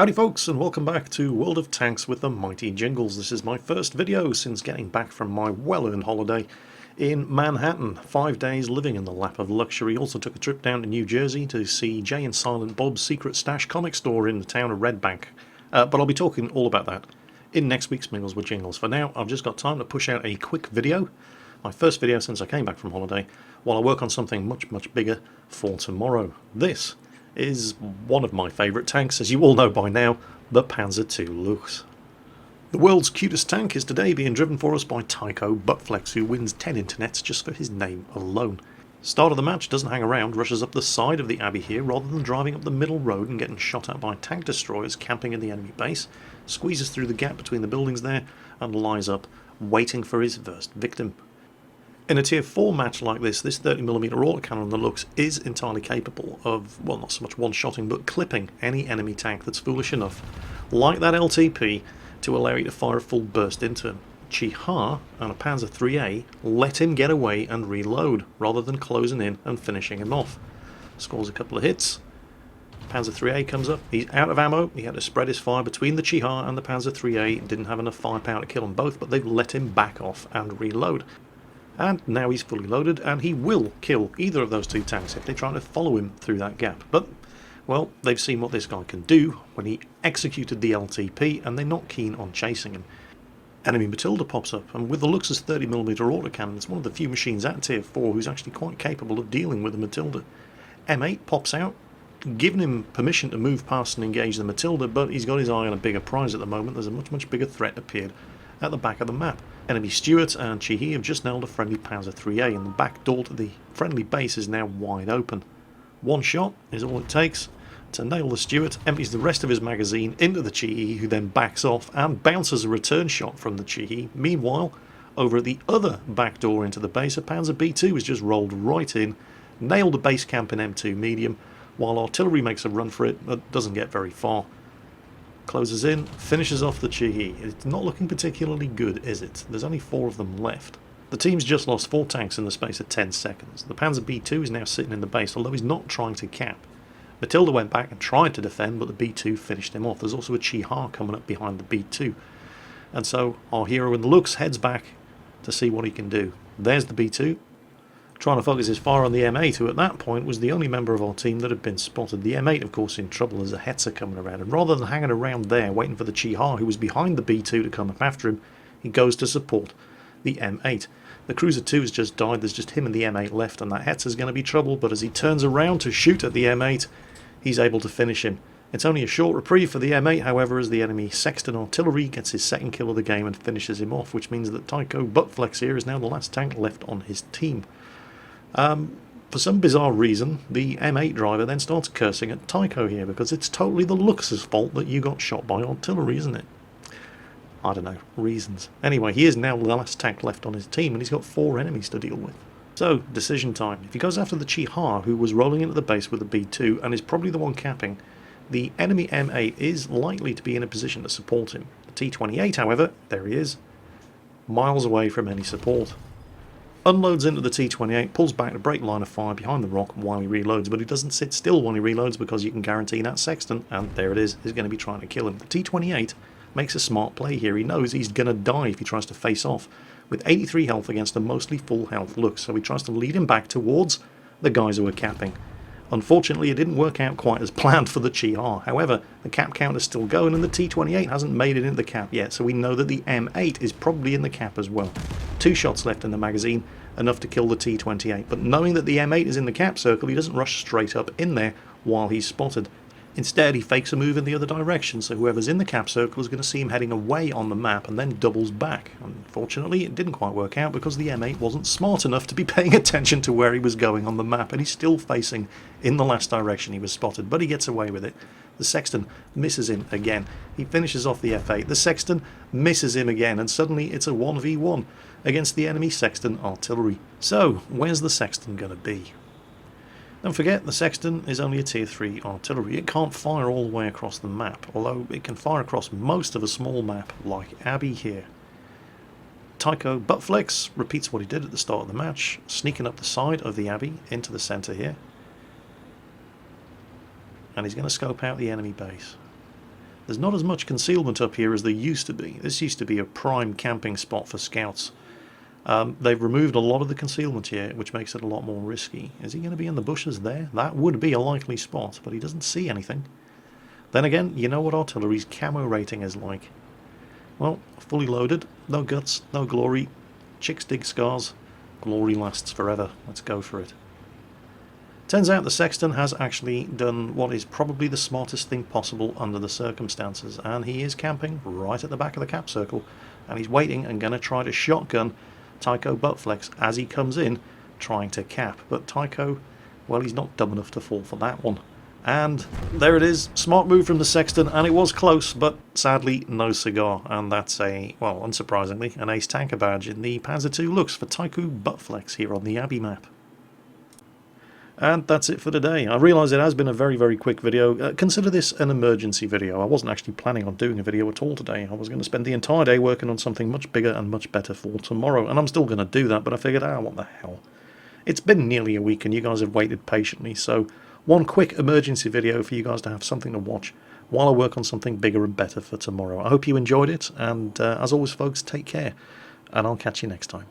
Howdy folks, and welcome back to World of Tanks with the mighty Jingles. This is my first video since getting back from my well-earned holiday in Manhattan. 5 days living in the lap of luxury. Also took a trip down to New Jersey to see Jay and Silent Bob's Secret Stash comic store in the town of Red Bank. But I'll be talking all about that in next week's Mingles with Jingles. For now, I've just got time to push out a quick video. My first video since I came back from holiday, while I work on something much bigger for tomorrow. This is one of my favourite tanks, as you all know by now, the Panzer II Luchs. The world's cutest tank is today being driven for us by Tycho Buttflex, who wins 10 internets just for his name alone. Start of the match, doesn't hang around, rushes up the side of the Abbey here rather than driving up the middle road and getting shot at by tank destroyers camping in the enemy base, squeezes through the gap between the buildings there and lies up, waiting for his first victim. In a tier 4 match like this 30mm autocannon on the Luchs is entirely capable of, well, not so much one-shotting, but clipping any enemy tank that's foolish enough, like that LTP, to allow you to fire a full burst into him. Chi-Ha and a Panzer IIIA let him get away and reload, rather than closing in and finishing him off. Scores a couple of hits. Panzer IIIA comes up, he's out of ammo, he had to spread his fire between the Chi-Ha and the Panzer IIIA, didn't have enough firepower to kill them both, but they've let him back off and reload. And now he's fully loaded, and he will kill either of those two tanks if they try to follow him through that gap. But, well, they've seen what this guy can do when he executed the LTP, and they're not keen on chasing him. Enemy Matilda pops up, and with the Luchs' 30mm autocannon, it's one of the few machines at tier 4 who's actually quite capable of dealing with the Matilda. M8 pops out, giving him permission to move past and engage the Matilda, but he's got his eye on a bigger prize at the moment. There's a much bigger threat appeared at the back of the map. Enemy Stuart and Chi-Ha have just nailed a friendly Panzer IIIA, and the back door to the friendly base is now wide open. One shot is all it takes to nail the Stuart, empties the rest of his magazine into the Chi-Ha, who then backs off and bounces a return shot from the Chi-Ha. Meanwhile, over at the other back door into the base, a Panzer B2 has just rolled right in, nailed a base camp in M2 medium, while artillery makes a run for it but doesn't get very far. Closes in, finishes off the Chi-Ha. It's not looking particularly good, is it? There's only 4 of them left. The team's just lost 4 tanks in the space of 10 seconds. The Panzer B2 is now sitting in the base, although he's not trying to cap. Matilda went back and tried to defend, but the B2 finished him off. There's also a Chi-Ha coming up behind the B2. And so our hero in the Luchs heads back to see what he can do. There's the B2, trying to focus his fire on the M8, who at that point was the only member of our team that had been spotted. The M8, of course, in trouble as a Hetzer coming around, and rather than hanging around there waiting for the Chi-Ha, who was behind the B2, to come up after him, he goes to support the M8. The Cruiser 2 has just died, there's just him and the M8 left, and that Hetzer's going to be trouble, but as he turns around to shoot at the M8, he's able to finish him. It's only a short reprieve for the M8, however, as the enemy Sexton artillery gets his second kill of the game and finishes him off, which means that Tycho Buttflex here is now the last tank left on his team. For some bizarre reason, the M8 driver then starts cursing at Tycho here, because it's totally the Luchs' fault that you got shot by artillery, isn't it? I don't know, reasons. Anyway, he is now the last tank left on his team, and he's got 4 enemies to deal with. So, decision time. If he goes after the Chi-Ha, who was rolling into the base with the B2, and is probably the one capping, the enemy M8 is likely to be in a position to support him. The T-28, however, there he is, miles away from any support. Unloads into the T-28, pulls back to break line of fire behind the rock while he reloads, but he doesn't sit still when he reloads, because you can guarantee that Sexton, and there it is going to be trying to kill him. The T-28 makes a smart play here. He knows he's going to die if he tries to face off with 83 health against a mostly full health Luchs, so he tries to lead him back towards the guys who are capping. Unfortunately, it didn't work out quite as planned for the Chi-Ha. However, the cap count is still going, and the T-28 hasn't made it into the cap yet, so we know that the M8 is probably in the cap as well. 2 shots left in the magazine, enough to kill the T-28, but knowing that the M8 is in the cap circle, he doesn't rush straight up in there while he's spotted. Instead, he fakes a move in the other direction, so whoever's in the cap circle is going to see him heading away on the map and then doubles back. Unfortunately, it didn't quite work out because the M8 wasn't smart enough to be paying attention to where he was going on the map, and he's still facing in the last direction he was spotted, but he gets away with it. The Sexton misses him again. He finishes off the F8. The Sexton misses him again, and suddenly it's a 1v1 against the enemy Sexton artillery. So, where's the Sexton going to be? Don't forget, the Sexton is only a tier 3 artillery. It can't fire all the way across the map, although it can fire across most of a small map like Abbey here. Tycho Buttflex repeats what he did at the start of the match, sneaking up the side of the Abbey into the centre here. And he's going to scope out the enemy base. There's not as much concealment up here as there used to be. This used to be a prime camping spot for scouts. They've removed a lot of the concealment here, which makes it a lot more risky. Is he going to be in the bushes there? That would be a likely spot, but he doesn't see anything. Then again, you know what artillery's camo rating is like. Well, fully loaded, no guts, no glory, chicks dig scars, glory lasts forever. Let's go for it. Turns out the Sexton has actually done what is probably the smartest thing possible under the circumstances, and he is camping right at the back of the cap circle, and he's waiting and going to try to shotgun Tycho Buttflex as he comes in, trying to cap. But Tycho, well, he's not dumb enough to fall for that one. And there it is, smart move from the Sexton, and it was close, but sadly no cigar, and that's a, well, unsurprisingly, an ace tanker badge in the Panzer II Luchs for Tycho Buttflex here on the Abbey map. And that's it for today. I realise it has been a very, very quick video. Consider this an emergency video. I wasn't actually planning on doing a video at all today. I was going to spend the entire day working on something much bigger and much better for tomorrow, and I'm still going to do that, but I figured, what the hell. It's been nearly a week and you guys have waited patiently, so one quick emergency video for you guys to have something to watch while I work on something bigger and better for tomorrow. I hope you enjoyed it, and as always folks, take care, and I'll catch you next time.